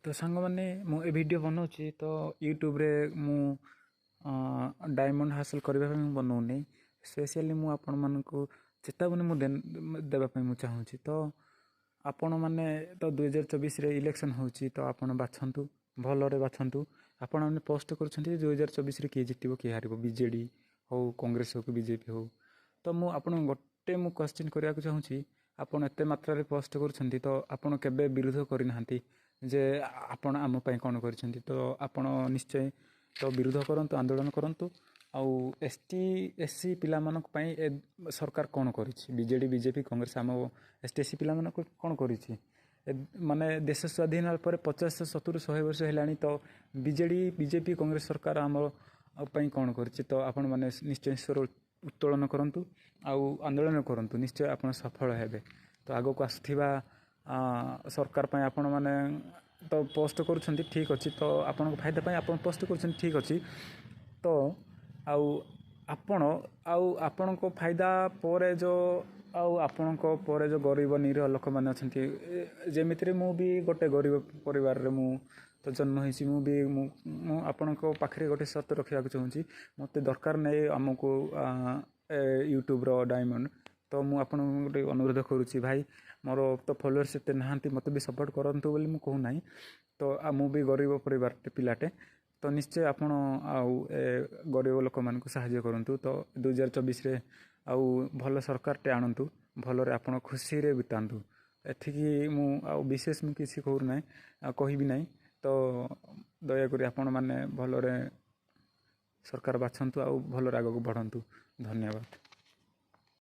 तो सांग मैंने मु ए वीडियो बनाऊँगी तो यूट्यूब रे मु डायमंड हासिल करने बनाऊनी स्पेशली मु आपण मानक चेतावनी मु देवाई मु चाहूँगी तो आपण मैंने तो 2024 रे इलेक्शन होची तो आपण बाछंतु भलरे बाछंतु आपण मैंने पोस्ट कर 2024 रे किए जितब किए हार बीजेडी हो कांग्रेस हो कि बीजेपी हो तो मु आपण गोटे मु क्वेश्चन करने को चाहूँगी आपण एत मात्रा पोस्ट कर तो आपण केबे विरोध करना जे आपण आम कौन कर तो आपण निश्चय तो विरोध करंतु आंदोलन करंतु आउ एसटी एससी पिला मानक पई सरकार कौन करिछि बीजेडी बीजेपी कांग्रेस आम एसटी एससी पिला मानक कौन करिछि माने देश स्वाधीन होगा पर 50 70 100 वर्ष है तो बीजेडी बीजेपी कांग्रेस सरकार आम पई कौन करिछि तो आपण माने निश्चय स्वर उत्तोलन करंतु आउ आंदोलन करंतु निश्चय आपण सफल हेबे तो आगो को आसथिबा सरकार पई आपण माने तो पोस्ट करुछंती ठीक अछि तो आपण फायदा पई आपण पोस्ट करुछंती ठीक अछि तो आउ आपण आउ आपण को फायदा परे जो आउ आपण को परे जो गरीब निरीह लोक माने अछंती जेमिति मु भी गोटे गरीब परिवार रे मु तो जन्म होइसी मु भी मु आपण को पाखरे गोटे शर्त रखिया को चाहूँगी मते दरकार नै हमको यूट्यूब रो डायमंड तो मु आपण गोटे अनुरोध करुच्ची भाई मोर तो फॉलोअर्स एते नहांती मते भी सपोर्ट करंतु बोली मु कहू नाही तो मु भी गरीब परिवार पिलाटे तो निश्चय आपण आउ गरीब लोक मान को सहायता करंतु तो 2024 रे आउ भल सरकार टे आणंतु भलरे आपण खुशी रे बितांतु एथिकी मु आउ विशेष मु किसी कहू नाही कहबी नाही तो दया करी आपण माने भलरे सरकार बाछंतु आउ भलरे आगो बढ़ंतु धन्यवाद।